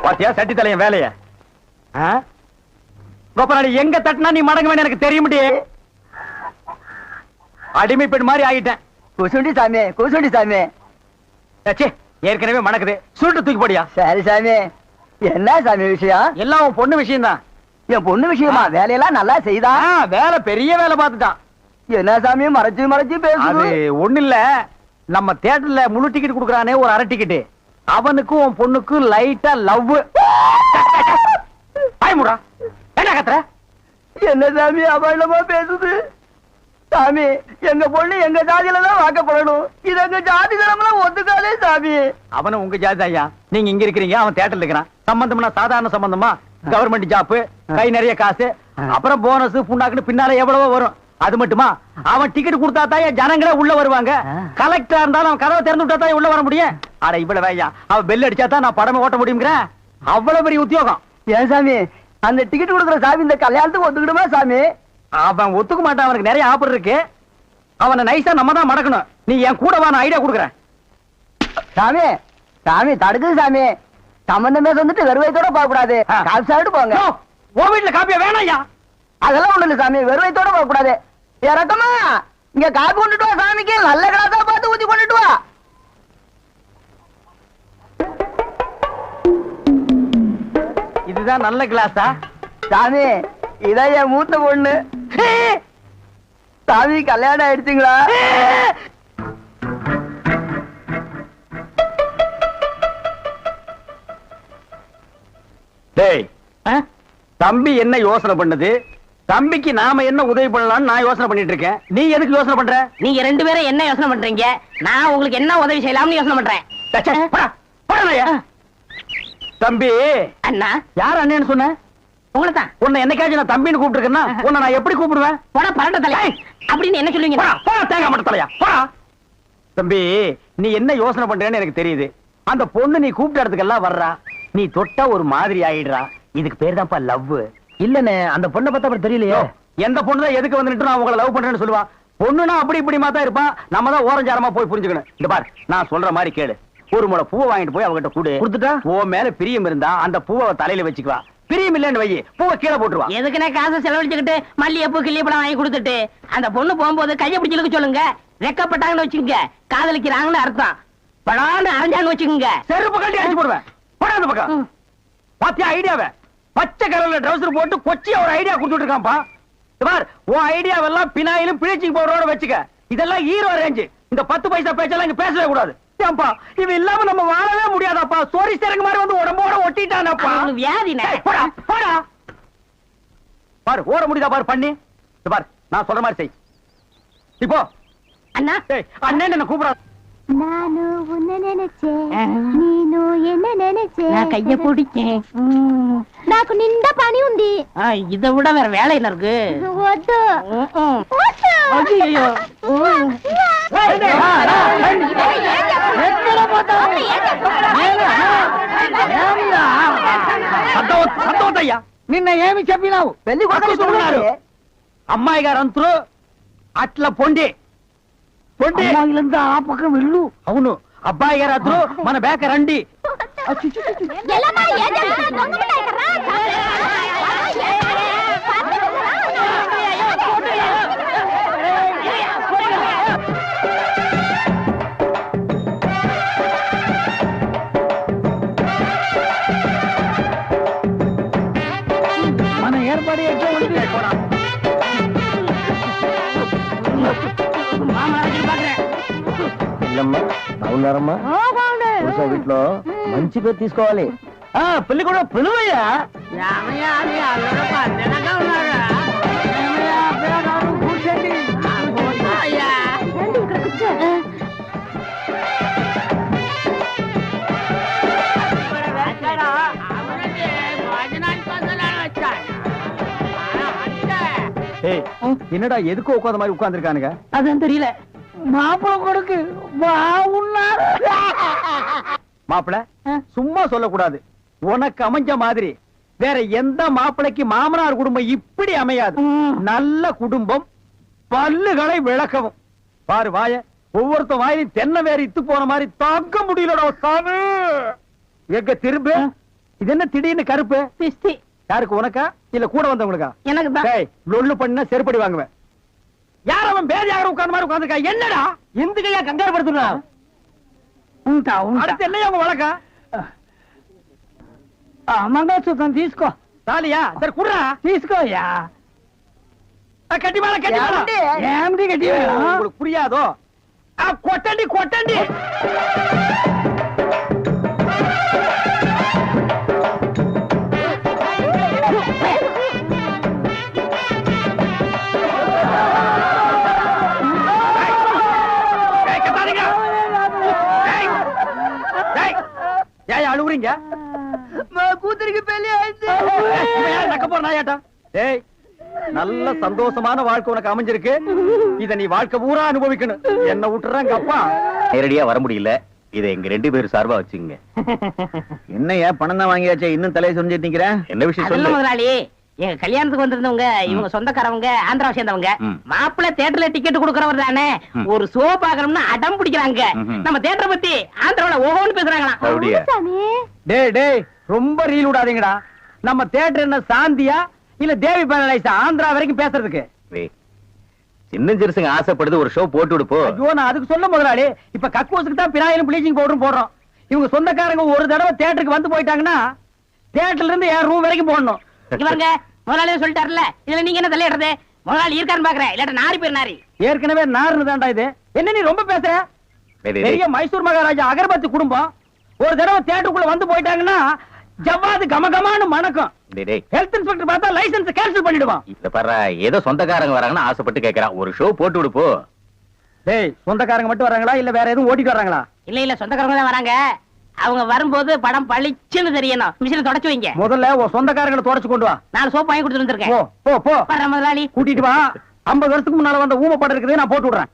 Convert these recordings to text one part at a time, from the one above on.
பாத்தியா சட்டி தலையன் வேலைய கோபநாடி எங்க தட்டினா நீ மடங்க வேணும் எனக்கு தெரிய முடியே அடிமை பெண் மாதிரி ஆகிட்டேன் குசுண்டி சாமி குசுண்டி சாமி ஏற்கனவே மணக்குது சுருட்டு தூக்கி போடியா சரி சாமி என்ன சாமி விஷயம் எல்லாம் உன் பொண்ணு விஷயம் தான் என் பொண்ணு விஷயமா வேலையெல்லாம் நல்லா செய்தா வேலை பெரிய வேலை பார்த்துட்டான் என்ன சாமி மறைச்சு மறைச்சு பேசுது ஒண்ணு இல்ல நம்ம தியேட்டர்ல முழு டிக்கெட் குடுக்கறானே ஒரு அரை டிக்கெட் அவனுக்கும் உன் பொண்ணுக்கும் லைட்டா லவ் ஆயமுடா என்ன கத்துற என்ன சாமி அபயமா பேசுது சாமி எங்க பொண்ணு எங்க ஜாதியில தான் வாக்கப்படணும் இது எங்க ஜாதி தரம்லாம் ஒத்துக்காதே சாமி அவனும் உங்க ஜாதி ஐயா நீங்க இங்க இருக்கிறீங்க அவன் தியேட்டர்ல இருக்கிறான் சம்பந்தம்னா சாதாரண சம்பந்தமா கவர்மெண்ட் ஜாப் கை நிறைய காசு அப்புறம் போனஸ் புண்ணாக்குன்னு பின்னால எவ்வளவோ வரும் அது மட்டுமா அவன் டிக்கெட் கொடுத்தா தான் ஜனங்களே உள்ள வருவாங்க கலெக்டரா இருந்தாலும் அவன் கதவை திறந்து விட்டா தான் உள்ள வர முடியும் அட இவ்வளவு வையா அவன் பெல் அடிச்சா தான் நான் படமே ஓட்ட முடியுங்கிறேன் அவ்வளவு பெரிய உத்தியோகம் ஏன் சாமி அந்த டிக்கெட் கொடுக்குற சாமி இந்த கல்யாணத்துக்கு ஒத்துக்கிடுமா சாமி அவன் ஒத்துக்க மாட்டான் அவனுக்கு நிறைய ஆஃபர் இருக்கு அவனை நைஸா நம்ம தான் மடக்கணும் நீ என் கூட வா நான் ஐடியா கொடுக்குறேன் சாமி சாமி தடுக்குது சாமி சம்பந்தமே வந்துட்டு வெறுவைத்தோட போக கூடாது காப்பி சாப்பிட்டு போங்க உன் வீட்டுல காப்பியா வேணாம் ஐயா அதெல்லாம் ஒண்ணு இல்ல சாமி வெறுவைத்தோட போக கூடாது இறக்கமா இங்க காப்பி கொண்டுட்டு வா சாமிக்கு நல்ல கிளாஸா பார்த்து ஊத்தி கொண்டுட்டு வா இதுதான் நல்ல கிளாஸா சாமி இதான் என் மூத்த பொண்ணு சாமி கல்யாணம் ஆயிடுச்சுங்களா டேய் தம்பி என்ன யோசனை பண்ணுது தம்பிக்கு நாம என்ன உதவி பண்ணலாம்னு நான் யோசனை பண்ணிட்டு இருக்கேன் நீ எதுக்கு யோசனை பண்ற நீங்க ரெண்டு பேரும் என்ன யோசனை பண்றீங்க நான் உங்களுக்கு என்ன உதவி செய்யலாம்னு யோசனை பண்றேன் தம்பி அண்ணா யார் அண்ணன்னு சொன்ன உங்களை தான் உன்னை என்னைக்காச்சும் நான் தம்பின்னு கூப்பிட்டுருக்கேன்னா உன்னை நான் எப்படி கூப்பிடுவேன் போடா பரட்ட தலை அப்படின்னு என்ன சொல்லுவீங்க போடா தேங்காய் மட்டும் தலையா போடா தம்பி நீ என்ன யோசனை பண்றேன்னு எனக்கு தெரியுது அந்த பொண்ணு நீ கூப்பிட்ட இடத்துக்கெல்லாம் வர்றா நீ தொட்டா ஒரு மாதிரி ஆயிடுறா இதுக்கு பேர் தான்ப்பா லவ் இல்லனே அந்த பொண்ணை பார்த்தா அப்புறம் தெரியலையே எந்த பொண்ணு தான் எதுக்கு வந்துட்டு நான் உங்களை லவ் பண்றேன்னு சொல்லுவா பொண்ணுனா அப்படி இப்படி தான் இருப்பான் நம்ம தான் ஓரஞ்சாரமா போய் புரிஞ்சுக்கணும் இந்த பாரு நான் சொல்ற மாதிரி கேளு ஒரு முளை பூவை வாங்கிட்டு போய் அவகிட்ட கொடுத்துட்டா உன் மேல பிரியம் இருந்தா அந்த பூவை தலையில வச்சுக்குவா பிரியம் இல்லன்னு வை பூவை கீழே போட்டுருவா எதுக்குன்னா காசை செலவழிச்சுக்கிட்டு மல்லிகைப்பூ கிள்ளிப்பழம் வாங்கி கொடுத்துட்டு அந்த பொண்ணு போகும்போது கையை பிடிச்சிருக்க சொல்லுங்க ரெக்கப்பட்டாங்கன்னு வச்சுக்கோங்க காதலிக்கிறாங்கன்னு அர்த்தம் படான்னு அரைஞ்சான்னு வச்சுக்கோங்க செருப்பு கட்டி அடிச்சு போடுவேன் போடா அந்த பக்கம் பாத்தியா ஐடியாவை பச்சை கலர்ல ட்ரவுசர் போட்டு கொச்சியா ஒரு ஐடியா கொடுத்துட்டு இருக்கான்ப்பா பார் உன் ஐடியாவெல்லாம் பினாயிலும் பிளீச்சிங் பவுடரோட வச்சுக்க இதெல்லாம் ஹீரோ ரேஞ்சு இந்த 10 பைசா பேச்செல்லாம் இங்க பேசவே கூடாது ஏன்பா இவன் இல்லாம நம்ம வாழவே முடியாதாப்பா சோரி சேரங்க மாதிரி வந்து உடம்போட ஒட்டிட்டானப்பா வியாதினே போடா போடா பாரு ஓட முடியுதா பாரு பண்ணி பாரு நான் சொல்ற மாதிரி செய் இப்போ அண்ணா அண்ணன் என்ன கூப்பிடாது நானு உன்னை நினைச்சேன் நீனு என்ன நினைச்சேன் நான் கைய பிடிச்சேன் నాకు నిండా పని ఉంది இதை விட வேற வேலை என்ன இருக்கு వద్దు ஐயோ నిన్న ఏమి చెప్పినావు పెళ్లి కొడుకు అమ్మాయి గారు అంతరు అట్లా పొండి పొండి ఆ పక్కన వెళ్ళు అవును అబ్బాయి గారు అద్దరు మన బేక రండి మన ఏర్పాటు బాగున్నారమ్మా వీటిలో మంచి పేరు తీసుకోవాలి పెళ్లి కూడా పిలువయ్యా என்னடா எதுக்கு உட்கார்ந்த மாதிரி உட்கார்ந்து இருக்கானுங்க அதான் தெரியல மாப்பிள கொடுக்கு பாவுன்னாரு மாப்பிள சும்மா சொல்லக்கூடாது உனக்கு அமைஞ்ச மாதிரி வேற எந்த மாப்பிளைக்கு மாமனார் குடும்பம் இப்படி அமையாது நல்ல குடும்பம் பல்லுகளை விளக்கவும் பாரு வாய ஒவ்வொருத்த வாயிலும் தென்னை வேற இத்து போன மாதிரி தாக்க முடியலடா சாமி எங்க திரும்ப இது என்ன திடீர்னு கருப்பு? பிஸ்தி யாருக்கு, உனக்கா இல்ல கூட வந்தவங்களுக்கா? எனக்கு தான். டேய் லொள்ளு பண்ணா செருப்படி வாங்குவேன். யார் அவன் பேதியாக உட்கார்ந்த மாதிரி உட்கார்ந்துருக்கா? என்னடா எந்துக்கையா கங்காரு படுத்துனா? ఉంటా ఉంటా. அடுத்து என்னையா உங்க வழக்கா? మంగళసూత్రం తీసుకో. தாலியா? சரி குடுறா. తీసుకోయ్యా. கட்டி மேல கட்டி மேல. ఏమిటి గట్టి మేళం? உங்களுக்கு புரியாதோ? கொட்டண்டி கொட்டண்டி. ஏய் அழுவுறீங்க? கூத்துருக்கு பெரிய நக்க போற நாயாட்டா. ஏய் நல்ல சந்தோஷமான வாழ்க்கை உனக்கு அமைஞ்சிருக்கு. இத நீ வாழ்க்கை பூரா அனுபவிக்கணும். என்ன விட்டுறாங்க அப்பா. நேரடியா வர முடியல. இதை எங்க 2 பேரும் சார்பா வச்சுங்க. என்னையா பணம் தான் வாங்கியாச்சே, இன்னும் தலையை சொரிஞ்சிட்டு நிக்கிறேன். என்ன விஷயம் அதெல்லாம் சொல்லு. முதலாளி, எங்க கல்யாணத்துக்கு வந்திருந்தவங்க இவங்க சொந்தக்காரவங்க, ஆந்திராவை சேர்ந்தவங்க. மாப்பிள்ளை தியேட்டர்ல டிக்கெட் கொடுக்கறவர் தானே, ஒரு ஷோ பாக்கணும்னு அடம் பிடிக்கிறாங்க. நம்ம தியேட்டரை பத்தி ஆந்திராவுல ஓஹோன்னு பேசுறாங்களாம். அப்படியா? சாமி டேய் டேய் ரொம்ப ரீல் விடாதீங்கடா. நம்ம தியேட்டர் என்ன சாந்தியா இல்ல தேவி பேரலைஸா ஆந்திரா வரைக்கும் பேசுறதுக்கு? ஏய், சின்ன சிறுசுங்க ஆசைப்படுது, ஒரு ஷோ போட்டு விடுப்போ. ஐயோ நான் அதுக்கு சொல்ல முதலாளி. இப்ப கக்கூசுக்கு தான் பினாயிலும் ப்ளீச்சிங் பவுடரும் போடுறோம். இவங்க சொந்தக்காரங்க ஒரு தடவை தியேட்டருக்கு வந்து போயிட்டாங்கன்னா தியேட்டர்ல இருந்து என் ரூம் வரைக்கும் போடணும். இவங்க முதலாளியே சொல்லிட்டாருல, இதுல நீங்க என்ன தலையிடுறது? முதலாளி இருக்கான்னு பாக்குறேன், இல்லாட்ட நாரி பேர் நாரி. ஏற்கனவே நாருன்னு தான்டா இது. என்ன நீ ரொம்ப பேசுற? டேய், டேய், பெரிய மைசூர் மகாராஜா அகர்பத்தி குடும்பம் ஒரு தடவை தியேட்டருக்குள்ள வந்து போயிட்டாங்கன்னா ஜவ்வாது கமகமான்னு மணக்கும். டேய், டேய், ஹெல்த் இன்ஸ்பெக்டர் பார்த்தா லைசென்ஸ் கேன்சல் பண்ணிடுவான். இத பாரு, ஏதோ சொந்தக்காரங்க வராங்கன்னு ஆசைப்பட்டு கேக்குறான். ஒரு ஷோ போட்டு விடுப்போ. டேய் சொந்தக்காரங்க மட்டும் வராங்களா இல்ல வேற எதுவும் ஓட்டிட்டு வராங்களா? இல்ல இல்ல, சொந்தக்காரங்க தான் வராங்க. அவங்க வரும்போது படம் பளிச்சுன்னு தெரியணும். மிஷினை தொடச்சு வைங்க. முதல்ல உன் சொந்தக்காரங்களை தொடச்சு கொண்டு வா. 4 சோப்பு வாங்கி கொடுத்துட்டு வந்திருக்கேன். போ போ போ. வர்றேன் முதலாளி. கூட்டிட்டு வா. 50 வருஷத்துக்கு முன்னால வந்த ஊம படம் இருக்குது, நான் போட்டு விடுறேன்.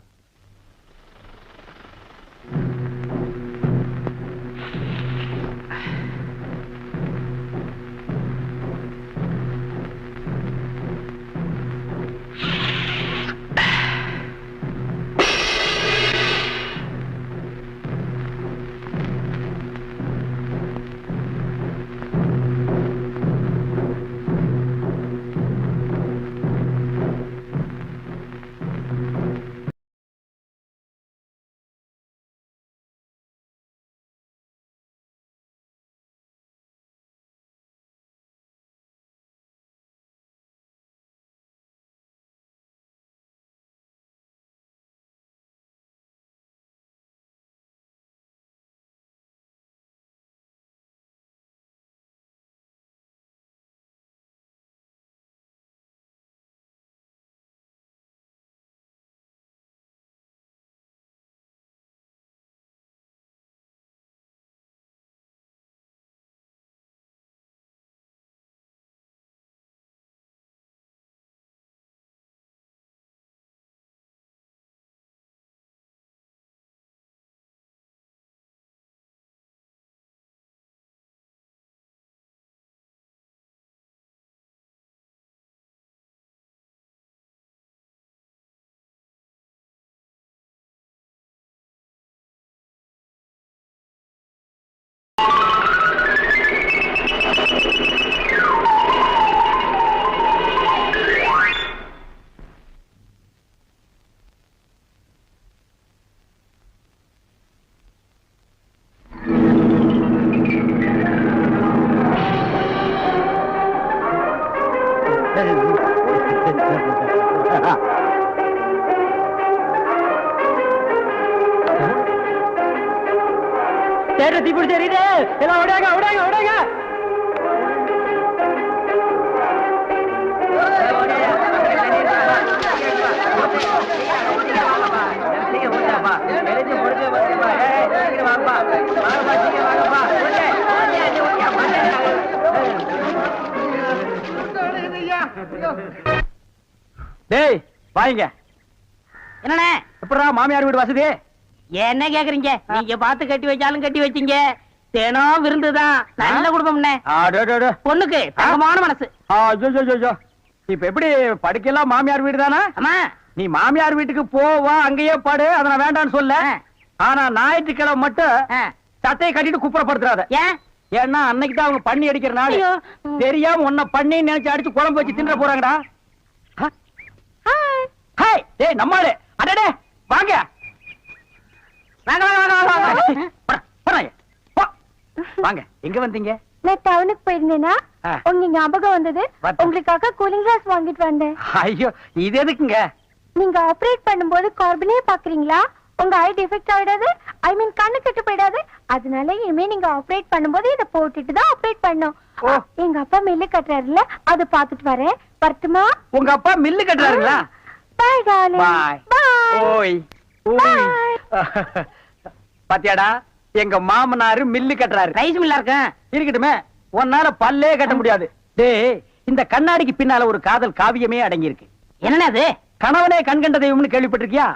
தேட்டர் தீப்பிடி தெரியுது. எல்லாம் ஓடாங்க ஓடாங்க ஓடாங்க. டேய் வாங்க. என்னண்ணே? எப்படா மாமியார் வீடு வசதி? என்ன கேக்குறீங்க? நீங்க பார்த்து கட்டி வச்சாலும் கட்டி வச்சீங்க. தினம் விருந்துதான். நல்ல குடும்பம்ண்ணே. பொண்ணுக்கு தங்கமான மனசு. இப்ப எப்படி படுக்கலாம்? மாமியார் வீடு தானே? ஆமா. நீ மாமியார் வீட்டுக்கு போவா, அங்கேயே பாடு. அதை நான் வேண்டான்னு சொல்ல. ஆனா ஞாயிற்றுக்கிழமை மட்டும் சட்டையை கட்டிட்டு குப்புறப்படுத்துறாத. ஏன்? ஏன்னா அன்னைக்கு தான் அவங்க பண்ணி அடிக்கிற நாள். ஐயோ. தெரியாம உன்னை பண்ணி நினைச்சு அடிச்சு குழம்பு வச்சு தின்ற போறாங்கடா. ஹாய் டேய் நம்மாளே. அடடே வாங்க வாங்க வாங்க வாங்க வாங்க போறாங்க. வாங்க எங்க வந்தீங்க? நான் டவுனுக்கு போயிருந்தேனா ஆ. உங்க ஞாபகம் வந்தது. வந்து. உங்களுக்காக கூலிங் கிளாஸ் வாங்கிட்டு வந்தேன். ஐயோ இது எதுக்குங்க? நீங்க ஆபரேட் பண்ணும்போது கார்பனே பாக்குறீங்களா? உங்க ஐ டிஃபெக்ட் ஆயிடாது, ஐ மீன் கண்ணு கெட்டு போயிடாது. அதனால இனிமே நீங்க ஆபரேட் பண்ணும்போது இத போட்டுட்டு தான் ஆபரேட் பண்ணணும். ஓ. எங்க அப்பா மில்லு கட்டுறாருல, அத பாத்துட்டு வரேன். வரட்டுமா? உங்க அப்பா மில்லு கட்டுறாருங்களா? Bye darling. பாய். பை. ஓய் ஓய். பாத்தியாடா எங்க மாமனாரு மில்லு கட்டுறாரு. ரைஸ் மில்லா இருக்கேன். இருக்கட்டுமே, உன்னால பல்லே கட்ட முடியாது. டேய் இந்த கண்ணாடிக்கு பின்னால ஒரு காதல் காவியமே அடங்கி இருக்கு. என்னன்னா அது? கணவனே கண் கண்ட தெய்வம்னு கேள்விப்பட்டிருக்கியா?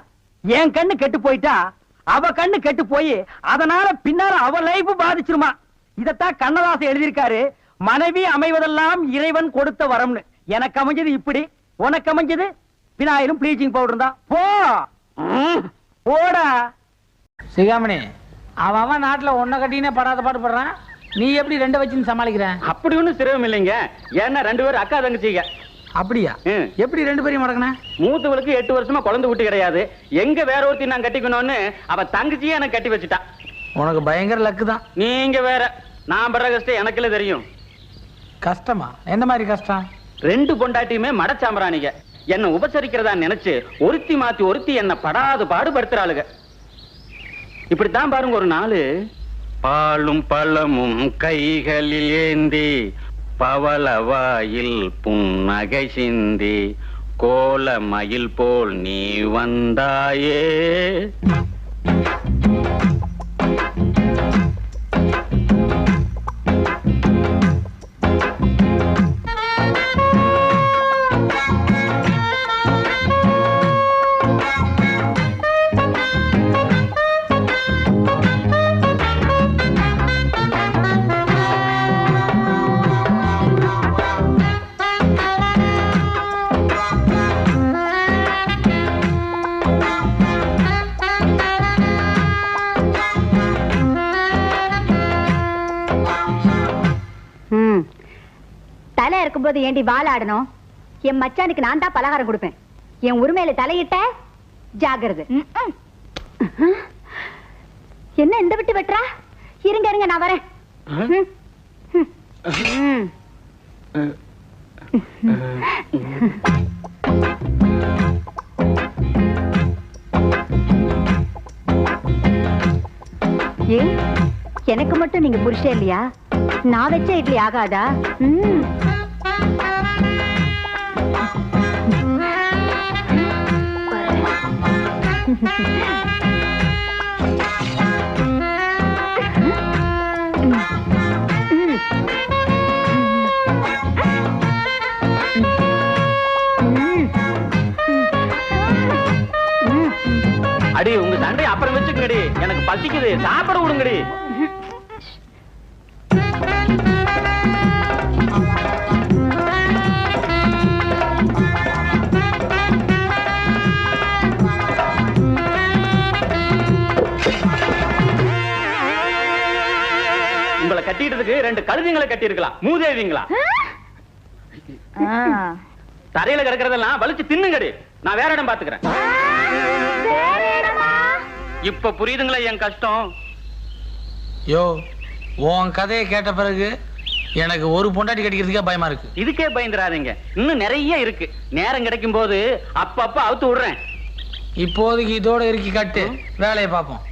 என் கண்ணு கெட்டு போயிட்டா அவ கண்ணு கெட்டு போய் அதனால பின்னால அவ லைஃப் பாதிச்சிருமா. இதத்தான் கண்ணதாசன் எழுதியிருக்காரு. மனைவி அமைவதெல்லாம் இறைவன் கொடுத்த வரம்னு. எனக்கு அமைஞ்சது இப்படி, உனக்கு அமைஞ்சது பினாயிலும் ப்ளீச்சிங் பவுடர் தான். போ போடா. சிகாமணி, அவன் நாட்டுல ஒன்ன கட்டினே படாத பாடு படுறான். நீ எப்படி ரெண்டு வச்சுன்னு சமாளிக்கிற? அப்படி ஒண்ணும் சிரமம் இல்லைங்க. ஏன்னா 2 பேரும் அக்கா தங்கச்சிங்க. அப்படியா? எப்படி 2 பேரையும் மடக்கின? மூத்தவளுக்கு 8 வருஷமா குழந்தை ஊட்டி கிடையாது. எங்க வேற ஒருத்தி நான் கட்டிக்கணும்னு அவ தங்கச்சியே எனக்கு கட்டி வச்சுட்டா. உனக்கு பயங்கர லக்கு தான். நீங்க வேற. நான் படுற கஷ்டம் எனக்குல தெரியும். கஷ்டமா? எந்த மாதிரி கஷ்டம்? 2 பொண்டாட்டியுமே மடச்சாம்பராணிங்க. என்ன உபசரிக்கிறதா நினைச்சு ஒருத்தி மாத்தி ஒருத்தி என்ன படாது பாடுபடுத்துறாளுங்க. இப்படித்தான் பாருங்க ஒரு நாள். பாலும் பழமும் கைகளில் ஏந்தி பவளவாயில் புன்னகை சிந்தி கோல மயில் போல் நீ வந்தாயே. தலை இருக்கும்போது ஏண்டி வாழாடணும்? என் மச்சானுக்கு நான் தான் பலகாரம் கொடுப்பேன். என் உரிமையில தலையிட்ட ஜாகிரதை. என்ன இந்த விட்டு வெட்டுறா? இருங்க இருங்க நான் வரேன். ஏன் எனக்கு மட்டும் நீங்க புருஷன் இல்லையா? நான் வச்ச இட்லி ஆகாதா? அடி உங்க சண்டை அப்புறம் வச்சுக்கடி. எனக்கு பசிக்குது, சாப்பிட விடுங்கடி. உங்களை கட்டிட்டதுக்கு 2 கழுதைங்களை கட்டி இருக்கலாம். மூதேவிங்களா? தரையில கிடக்கிறதெல்லாம் வலிச்சு தின்னுங்கடி. நான் வேற இடம் பாத்துக்கிறேன். இப்ப புரியுதுங்களா என் கஷ்டம்? யோ, உன் கதையை கேட்ட பிறகு எனக்கு ஒரு பொண்டாட்டி கட்டிக்கிறதுக்கே பயமா இருக்கு. இதுக்கே பயந்துறாதீங்க, இன்னும் நிறைய இருக்கு. நேரம் கிடைக்கும் போது அப்பப்ப அவுத்து விடுறேன். இப்போதைக்கு இதோட இறுக்கி கட்டு, வேலையை பார்ப்போம்.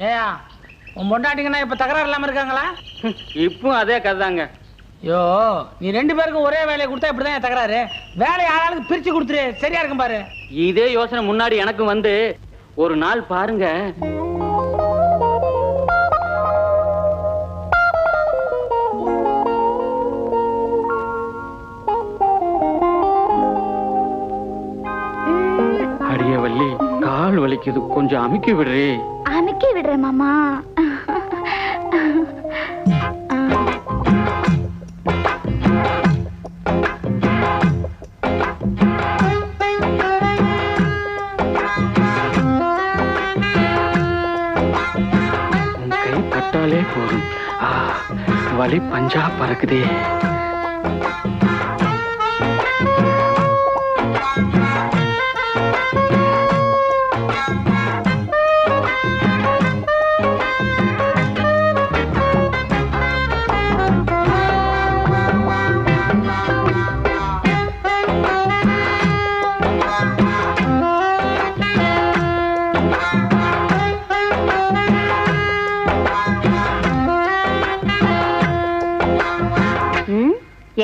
ஏயா, உன் பொண்டாட்டிங்கன்னா இப்ப தகராறு இல்லாம இருக்காங்களா? இப்போ அதே கதைதாங்க. யோ, நீ 2 பேருக்கும் ஒரே வேலையை கொடுத்தா இப்படிதான் தகராறு. வேலையை ஆளாளுக்கு பிரிச்சு கொடுத்துரு, சரியா இருக்கும் பாரு. இதே யோசனை முன்னாடி எனக்கும் வந்து ஒரு நாள் பாருங்க. அடிய வள்ளி, கால் வலிக்குது, கொஞ்சம் அமுக்கி விடுறே. அமுக்கி விடுறேன் மாமா. உன் கை பட்டாலே போதும். வலி பஞ்சா பறக்குதே.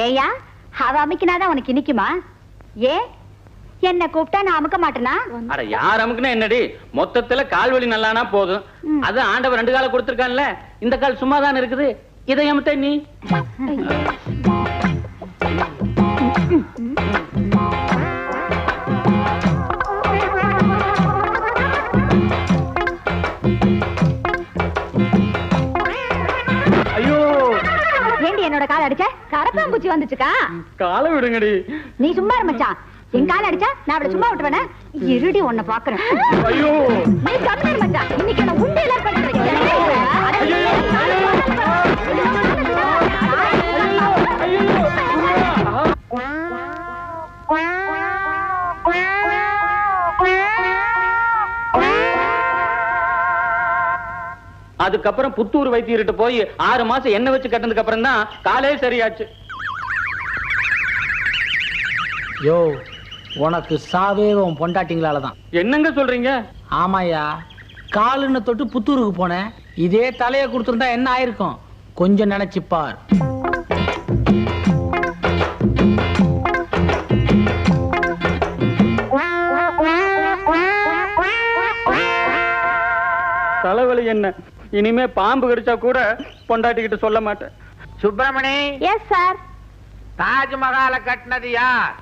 ஏயா அவ அமைக்கினாதான் உனக்கு இனிக்குமா? ஏ என்ன கூப்பிட்டா நான் அமுக்க மாட்டேனா? அட யார் அமுக்குனா என்னடி, மொத்தத்துல கால்வலி நல்லானா போதும். அது ஆண்டவர் 2 கால கொடுத்திருக்கான்ல, இந்த கால் சும்மா தான் இருக்குது. இதை அமுத்த நீ. என்னோட கால் அடிச்ச கரப்பாம்பூச்சி வந்துச்சுக்கா. காலை விடுங்கடி. நீ சும்மா இரு மச்சான். என் கால் அடிச்சா நான் அவளை சும்மா விட்டுவேனா? இருடி உன்னை பாக்குறேன். ஐயோ நீ கம்மியர் மச்சான். இன்னைக்கு நான் உண்டு எல்லாம் பண்றேன். அதுக்கப்புறம் புத்தூர் வைத்தியர்கிட்ட போய் 6 மாசம் எண்ணெய் வச்சு கட்டினதுக்கு அப்புறம் தான் காலே சரியாச்சு. யோ உனக்கு சாவே உன் பொண்டாட்டிங்களாலதான். என்னங்க சொல்றீங்க? ஆமாயா, காலுன்னு தொட்டு புத்தூருக்கு போனேன். இதே தலையை கொடுத்துருந்தா என்ன ஆயிருக்கும் கொஞ்சம் நினைச்சுப்பார். தலைவலி என்ன, இனிமே பாம்பு கடிச்சா கூட பொண்டாட்டிக்கிட்ட சொல்ல மாட்டேன். சுப்பிரமணி. Yes sir. தாஜ்மஹாலை கட்டினது யார்?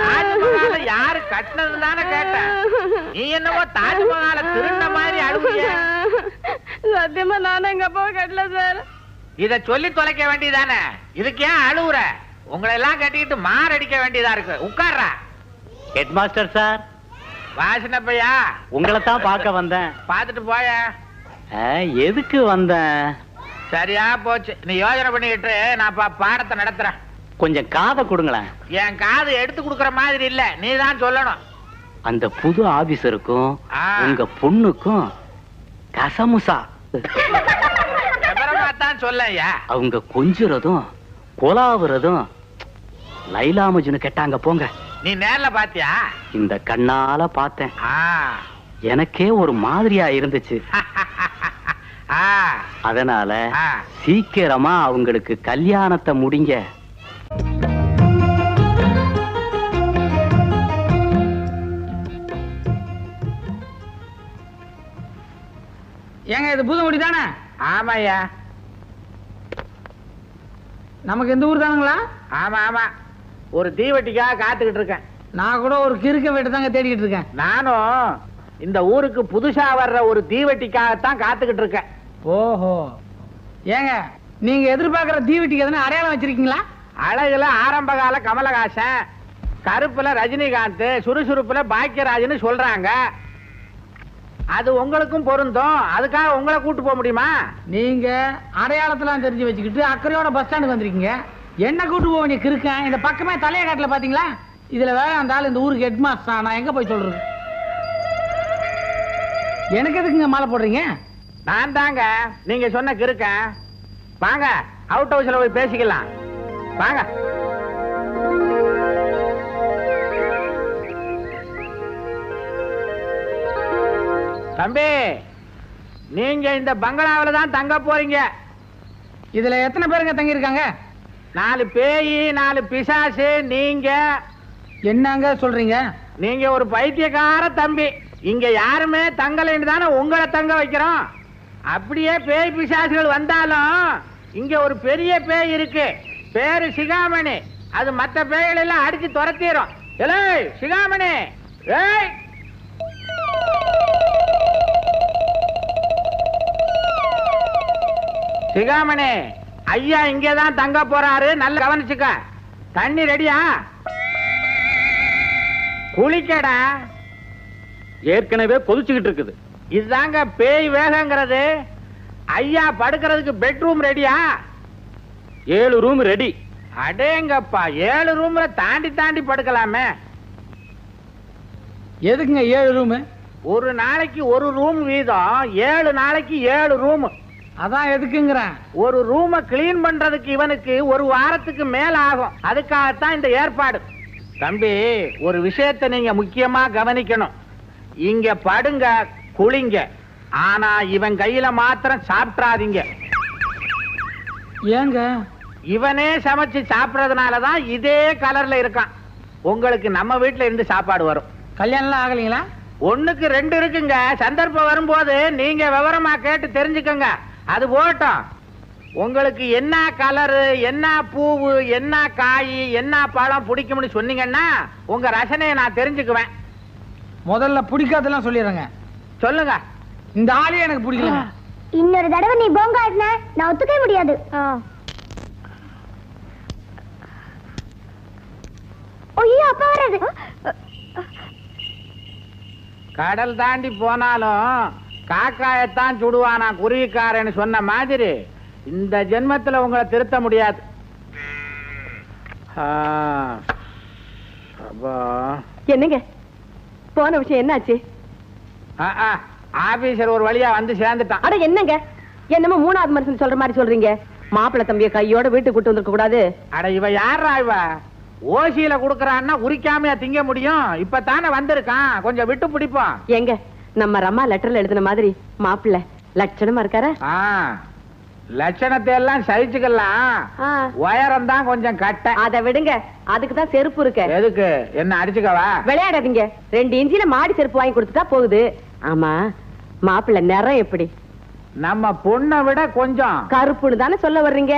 தாஜ்மஹாலை யாரு கட்டினது தானே கேட்டேன். நீ என்னவோ தாஜ்மஹாலை திருந்த மாதிரி அழுகுறிய. சத்தியமா நானும் எங்க அப்பா கட்டல சார். இத சொல்லி தொலைக்க வேண்டியதானே. இதுக்கு ஏன் அழுகுற? உங்களை எல்லாம் கட்டிக்கிட்டு மாரடிக்க வேண்டியதா இருக்கு. உட்கார்றா. Head master sir. வாசனப்பையா, உங்களை தான் பார்க்க வந்தேன். பாத்துட்டு போய. எதுக்கு வந்தேன்? சரியா போச்சு. நீ யோசனை பண்ணிக்கிட்டு நான் பாடத்தை நடத்துறேன். கொஞ்சம் காதை கொடுங்களேன். என் காது எடுத்து கொடுக்கற மாதிரி இல்ல, நீ தான் சொல்லணும். அந்த புது ஆபீசருக்கும் உங்க பொண்ணுக்கும் கசமுசா தான் சொல்லையா. அவங்க கொஞ்சுறதும் கொலாவுறதும் லைலா மஜ்னு கேட்டாங்க போங்க. நீ நேர்ல பாத்தியா? இந்த கண்ணால பார்த்தேன். எனக்கே ஒரு மாதிரியா இருந்துச்சு. அதனால சீக்கிரமா அவங்களுக்கு கல்யாணத்தை முடிங்க. ஏங்க இது பூதமுடி தானே? ஆமாய்யா. நமக்கு எந்த ஊர் தானுங்களா? ஆமா ஆமா, ஒரு தீவட்டிக்காக காத்துக்கிட்டு இருக்கேன். நான் கூட ஒரு கிறுக்க வீட்டை தாங்க தேடிக்கிட்டு இருக்கேன். நானும் இந்த ஊருக்கு புதுசா வர்ற ஒரு தீவட்டிக்காகத்தான் காத்துக்கிட்டு இருக்கேன். ஓஹோ, ஏங்க நீங்க எதிர்பார்க்கிற தீவட்டிக்கு எதனா அடையாளம் வச்சிருக்கீங்களா? அழகுல ஆரம்பகால கமலஹாசன், கருப்புல ரஜினிகாந்த், சுறுசுறுப்புல பாக்கியராஜ்னு சொல்றாங்க. அது உங்களுக்கும் பொருந்தும். அதுக்காக உங்களை கூட்டு போக முடியுமா? நீங்க அடையாளத்தெல்லாம் தெரிஞ்சு வச்சுக்கிட்டு அக்கறையோட பஸ் ஸ்டாண்டுக்கு வந்திருக்கீங்க. என்ன கூட்டு போக வேண்டிய கிறுக்கேன். இந்த பக்கமே தலைய காட்டுல பாத்தீங்களா? இதுல வேற அந்த ஆள் இந்த ஊருக்கு ஹெட் மாஸ்டர். நான் எங்க போய் சொல்றது? எனக்கு எதுக்குங்க மாலை போடுறீங்க? நான் தாங்க நீங்க சொன்ன கிறுக்கேன். வாங்க அவுட் ஹவுஸ்ல போய் பேசிக்கலாம். வாங்க. தம்பி, நீங்க இந்த பங்களாவில தான் தங்க போறீங்க. இதுல எத்தனை பேருங்க தங்கி இருக்காங்க? 4 பேய், 4 பிசாசு. நீங்க என்னங்க சொல்றீங்க? நீங்க ஒரு பைத்தியக்கார தம்பி. இங்க யாருமே தங்கலைன்னு தானே உங்களை தங்க வைக்கிறோம். அப்படியே பேய் பிசாசுகள் வந்தாலும் இங்க ஒரு பெரிய பேய் இருக்கு. பேரு சிகாமணி. அது மத்த பேய்கள் எல்லாம் அடிச்சு துரத்திடும். ஏய் சிகாமணி, ஏய் சிகாமணி, ஐயா இங்கதான் தங்க போறாரு. நல்ல கவனிச்சுக்க. தண்ணி ரெடியா? குளிக்கடா. ஏற்கனவே கொதிச்சுக்கிட்டு இருக்குது. இதுதாங்க பேய் வேகங்கிறது. ஐயா படுக்கிறதுக்கு பெட்ரூம் ரெடியா? 7 ரூம் ரெடி. அடேங்கப்பா, 7 ரூம்ல தாண்டி தாண்டி படுக்கலாமே. எதுக்குங்க 7 ரூமு? ஒரு நாளைக்கு ஒரு ரூம் வீதம், 7 நாளைக்கு 7 ரூம். அதான் எதுக்குங்கிறேன். ஒரு ரூமை கிளீன் பண்றதுக்கு இவனுக்கு ஒரு வாரத்துக்கு மேல ஆகும். அதுக்காகத்தான் இந்த ஏற்பாடு. தம்பி, ஒரு விஷயத்தை நீங்க முக்கியமா கவனிக்கணும். இங்க படுங்க, குளிங்க, ஆனா இவன் கையில மாத்திரம் சாப்பிட்றாதீங்க. ஏங்க? இவனே சமைச்சு சாப்பிடறதுனாலதான் இதே கலர்ல இருக்கான். உங்களுக்கு நம்ம வீட்டுல இருந்து சாப்பாடு வரும். கல்யாணம்லாம் ஆகலீங்களா? 1க்கு 2 இருக்குங்க. சந்தர்ப்பம் வரும்போது நீங்க விவரமா கேட்டு தெரிஞ்சுக்கங்க. அது போட்டோம். உங்களுக்கு என்ன கலரு, என்ன பூவு, என்ன காய், என்ன பழம் பிடிக்கும்னு சொன்னீங்கன்னா உங்க ரசனையை நான் தெரிஞ்சுக்குவேன். முதல்ல பிடிக்காதெல்லாம் சொல்லிடுறேங்க. சொல்லுங்க. இந்த ஆளே எனக்கு பிடிக்கல. இன்னொரு தடவை நீ போங்க ஆடின நான் ஒத்துக்கவே முடியாது. ஐயோ, அப்பா வராது. கடல் தாண்டி போனாலும் காக்காயத்தான் சுடுவானா குருவிக்காரன்னு சொன்ன மாதிரி இந்த ஜென்மத்துல உங்களை திருத்த முடியாது. என்னங்க போன விஷயம் என்னாச்சு? ஆபீசர் ஒரு வழியா வந்து சேர்ந்துட்டான். அட என்னங்க, என்னமோ 3வது மனுஷன் சொல்ற மாதிரி சொல்றீங்க. மாப்பிள்ளை தம்பிய கையோட வீட்டுக்கு கூட்டு வந்திருக்க கூடாது. அட இவ யாரா? இவ ஓசியில குடுக்கறான்னா உரிக்காமையா திங்க முடியும்? இப்பதானே வந்திருக்கான், கொஞ்சம் விட்டு பிடிப்போம். எங்க நம்ம ரம்மா லெட்டர்ல எழுதின மாதிரி மாப்பிள்ளை லட்சணமா இருக்காரு. லட்சணத்தை எல்லாம் சகிச்சுக்கலாம், உயரம் தான் கொஞ்சம் கட்ட. அதை விடுங்க, அதுக்கு தான் செருப்பு இருக்கு. எதுக்கு? என்ன அடிச்சுக்கவா? விளையாடாதீங்க. 2 இன்ச்சில மாடி செருப்பு வாங்கி கொடுத்துட்டா போகுது. ஆமா, மாப்பிள்ளை நிறம் எப்படி? நம்ம பொண்ணை விட கொஞ்சம் கருப்புன்னு தானே சொல்ல வர்றீங்க?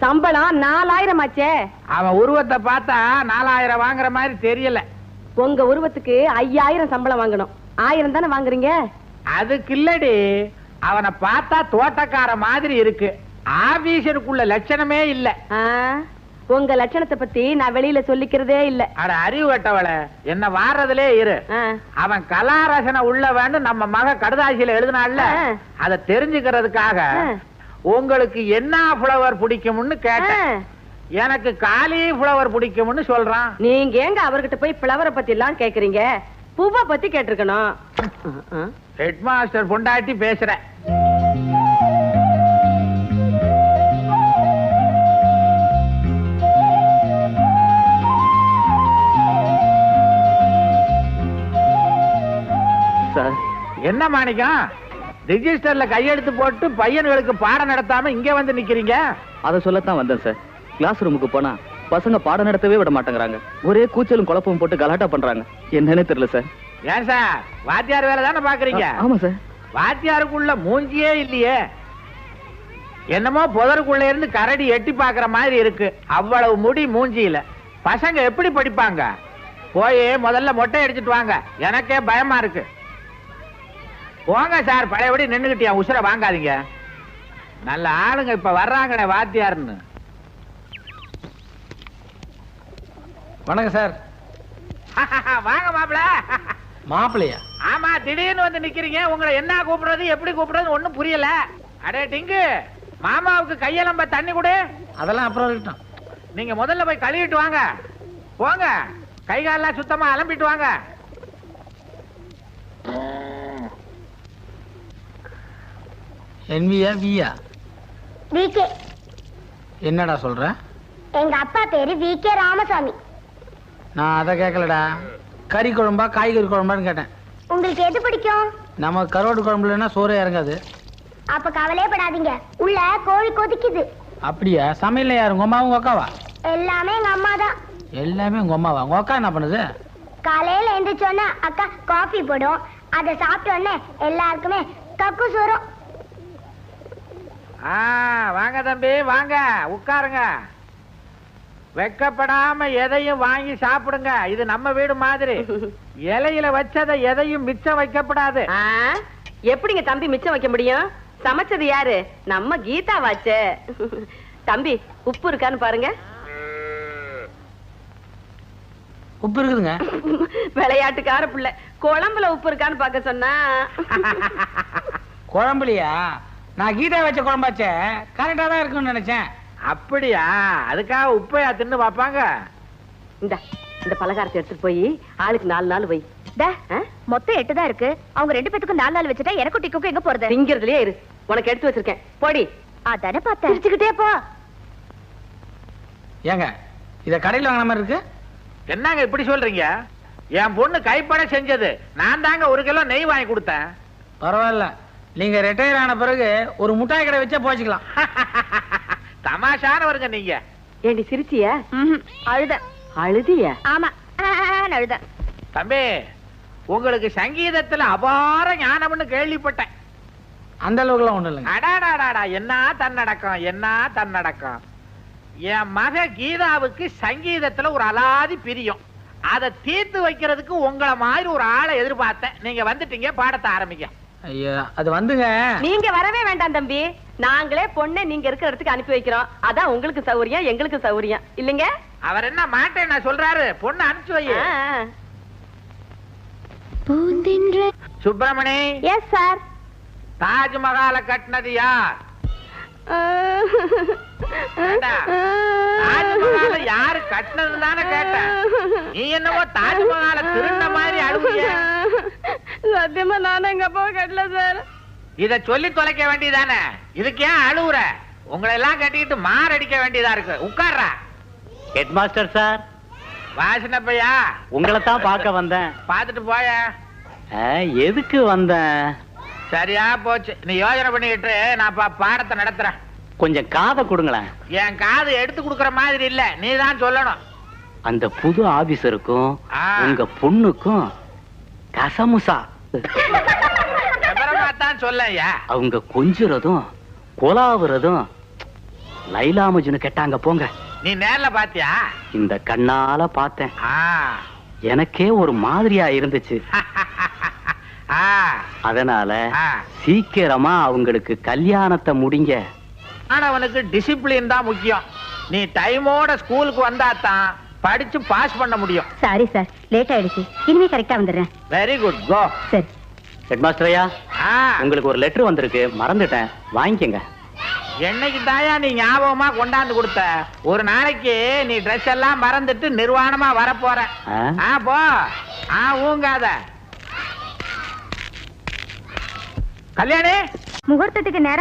சம்பளம் 4000 ஆச்சே. அவன் உருவத்தை பார்த்தா 4000 வாங்குற மாதிரி தெரியல. உங்க உருவத்துக்கு 5000 சம்பளம் வாங்கணும். 1000 தானே வாங்குறீங்க. அதுக்கு இல்லடி, அவனை பார்த்தா தோட்டக்கார மாதிரி இருக்கு. ஆபீசருக்குள்ள லட்சணமே இல்ல. உங்க லட்சணத்தை பத்தி நான் வெளியில சொல்லிக்கிறதே இல்ல. அட அறிவு கட்டவள, என்ன வாரதுலே இரு. அவன் கலாரசனை உள்ள வேண்டும் நம்ம மக கடுதாசியில எழுதினால, அதை தெரிஞ்சுக்கிறதுக்காக உங்களுக்கு என்ன ஃப்ளவர் பிடிக்கும்னு கேட்டேன். எனக்கு காலிஃப்ளவர் பிடிக்கும்னு சொல்றான். நீங்க எங்க அவர்கிட்ட போய் ஃப்ளவரை பத்தி எல்லாம் கேக்குறீங்க? பூவை பத்தி கேட்டிருக்கணும். ஹெட் மாஸ்டர் பொண்டாட்டி பேசுற. சார், என்ன மாணிக்கம், ரிஜிஸ்டர்ல கையெழுத்து போட்டு பையன்களுக்கு பாடம் நடத்தாம இங்க வந்து நிக்கிறீங்க? அதை சொல்லத்தான் வந்தேன் சார். கிளாஸ் ரூமுக்கு போனா பசங்க பாடம் நடத்தவே விட மாட்டேங்கிறாங்க. ஒரே கூச்சலும் குழப்பமும் போட்டு கலாட்டா பண்றாங்க. என்னன்னு தெரியல சார். ஏன் சார், வாத்தியார் வேலை தானே பாக்குறீங்க? ஆமா சார். வாத்தியாருக்குள்ள மூஞ்சியே இல்லையே. என்னமோ புதருக்குள்ள இருந்து கரடி எட்டி பாக்குற மாதிரி இருக்கு. அவ்வளவு முடி மூஞ்சியில. பசங்க எப்படி படிப்பாங்க? போய் முதல்ல மொட்டை அடிச்சிட்டு வாங்க, எனக்கே பயமா இருக்கு. போங்க சார், பழையபடி நின்னுகிட்டியா, உசுர வாங்காதீங்க. நல்ல ஆளுங்க இப்ப வர்றாங்கண்ணே வாத்தியார்னு. வணக்கம் சார். வாங்க மாப்பிள. மாப்பிளையா? ஆமா, திடீர்னு வந்து நிக்கிறீங்க. உங்களை என்ன கூப்பிடுறது, எப்படி கூப்பிடுறது ஒண்ணும் புரியல. அடே டிங்கு, மாமாவுக்கு கையெலம்ப தண்ணி கொடு. அதெல்லாம் அப்புறம் இருக்கட்டும். நீங்க முதல்ல போய் கழுவிட்டு வாங்க. போங்க, கை காலெல்லாம் சுத்தமா அலம்பிட்டு வாங்க. என்வியா வியா? விகே. என்னடா சொல்ற? எங்க அப்பா பேரு விகே ராமசாமி. நான் அதை கேட்கலடா. கறி குழம்பா காய்கறி குழம்பான்னு கேட்டேன். உங்களுக்கு எது பிடிக்கும்? நம்ம கருவாடு குழம்புலன்னா சோறே இறங்காது. அப்ப கவலையப்படாதீங்க, உள்ள கோழி கொதிக்குது. அப்படியா? சமையல யாரு, உங்க அம்மாவும் அக்காவா? எல்லாமே எங்க அம்மா தான். எல்லாமே உங்க அம்மாவா? உங்க அக்கா என்ன பண்ணுது? காலையில எந்திரிச்சோன்னா அக்கா காஃபி போடும். அதை சாப்பிட்ட உடனே எல்லாருக்குமே கக்கூஸ் வரும். வாங்க தம்பி, வாங்க உட்காருங்க. வெக்கப்படாம எதையும் வாங்கி சாப்பிடுங்க. இது நம்ம வீடு மாதிரி. இலையில வச்சதை எதையும் மிச்சம் வைக்கப்படாது. எப்படிங்க தம்பி மிச்சம் வைக்க முடியும்? சமைச்சது யாரு? நம்ம கீதா வாச்சே. தம்பி, உப்பு இருக்கான்னு பாருங்க. உப்பு இருக்குதுங்க. விளையாட்டுக்கார பிள்ளை. குழம்புல உப்பு இருக்கான்னு பாக்க சொன்னா. குழம்புலையா? நான் கீதா வச்ச குழம்பாச்சே கரெக்டா தான் இருக்கும்னு நினைச்சேன். அப்படியா? அதுக்காக உப்பையா தின்னு பாப்பாங்க? இந்த பலகாரத்தை எடுத்துட்டு போய் ஆளுக்கு 4 நாள் வை. மொத்தம் 8 தான் இருக்கு. அவங்க 2 பேத்துக்கும் 4 நாள் வச்சுட்டா எனக்கும் டிக்கும் எங்க போறது? திங்கிறதுலயே இரு, உனக்கு எடுத்து வச்சிருக்கேன் போடி. அதானே பார்த்தேன். சிரிச்சுக்கிட்டே போ. ஏங்க இத கடையில் வாங்கின மாதிரி இருக்கு. என்னங்க இப்படி சொல்றீங்க? என் பொண்ணு கைப்பட செஞ்சது. நான் தாங்க 1 கிலோ நெய் வாங்கி கொடுத்தேன். பரவாயில்ல, நீங்க ரிட்டையர் ஆன பிறகு ஒரு முட்டாய் கடை வச்சா போச்சுக்கலாம். தமாஷானவருங்க நீங்க. ஏண்டி சிரிச்சிய? அழுத. அழுதிய? ஆமா அழுத. தம்பி, உங்களுக்கு சங்கீதத்துல அபார ஞானம்னு கேள்விப்பட்டேன். அந்த அளவுக்குலாம் ஒண்ணும் இல்லைங்க. அடாடாடாடா, என்ன தன்னடக்கம், என்ன தன்னடக்கம். என் மக கீதாவுக்கு சங்கீதத்துல ஒரு அலாதி பிரியம். அதை தீர்த்து வைக்கிறதுக்கு உங்களை மாதிரி ஒரு ஆளை எதிர்பார்த்தேன். நீங்க வந்துட்டீங்க, பாடத்தை ஆரம்பிங்க. ஐயா அது வந்துங்க. நீங்க வரவே வேண்டாம் தம்பி, நாங்களே பொண்ணை நீங்க இருக்கிற இடத்துக்கு அனுப்பி வைக்கிறோம். அதான் உங்களுக்கு சௌரியம், எங்களுக்கு சௌரியம் இல்லைங்க. அவர் என்ன மாட்டேன் நான் சொல்றாரு, பொண்ணு அனுப்பிச்சு வை. சுப்பிரமணி. Yes sir. தாஜ்மஹாலை கட்டினது யார்? தாஜ்மஹாலை யாரு கட்டினது தானே கேட்டேன். நீ என்னவோ தாஜ்மஹாலை திருந்த மாதிரி அழுவிய. சத்தியமா நானும் எங்க அப்பா கட்டல சார். இத சொல்லி தொலைக்க வேண்டியதானே. இதுக்கு ஏன் அழுவுற? உங்களை எல்லாம் கட்டிக்கிட்டு மாரடிக்க வேண்டியதா இருக்கு. உட்கார்றா. Head master sir. வாசனப்பையா, உங்களை தான் பார்க்க வந்தேன். பாத்துட்டு போய. எதுக்கு வந்தேன்? சரியா போச்சு. நீ யோசனை பண்ணிக்கிட்டு நான் பாடத்தை நடத்துறேன். கொஞ்சம் காதை கொடுங்களேன். என் காது எடுத்து கொடுக்கற மாதிரி இல்ல, நீ தான் சொல்லணும். அந்த புது ஆபீசருக்கும் உங்க பொண்ணுக்கும் கசமுசா விவரமா தான் சொல்லையா. அவங்க கொஞ்சுறதும் கொலாவுறதும் லைலா மஜ்னு கேட்டாங்க போங்க. நீ நேர்ல பாத்தியா? இந்த கண்ணால பார்த்தேன். எனக்கே ஒரு மாதிரியா இருந்துச்சு. அதனால சீக்கிரமா அவங்களுக்கு கல்யாணத்தை முடிங்க. ஆனா அவனுக்கு டிசிப்ளின் தான் முக்கியம். நீ டைமோட ஸ்கூலுக்கு வந்தாதான் படிச்சு பாஸ் பண்ண முடியும். சாரி சார், லேட் ஆயிடுச்சு. இனிமே கரெக்டா வந்துடுறேன். வெரி குட், கோ. சரி. ஹெட் மாஸ்டர் ஐயா, உங்களுக்கு ஒரு லெட்டர் வந்திருக்கு, மறந்துட்டேன், வாங்கிக்கங்க. என்னைக்கு தாயா நீ ஞாபகமா கொண்டாந்து கொடுத்த? ஒரு நாளைக்கு நீ ட்ரெஸ் எல்லாம் மறந்துட்டு நிர்வாணமா வரப்போற. போ. ஊங்காத. கல்யாணி, முகூர்த்தத்துக்கு நேரம்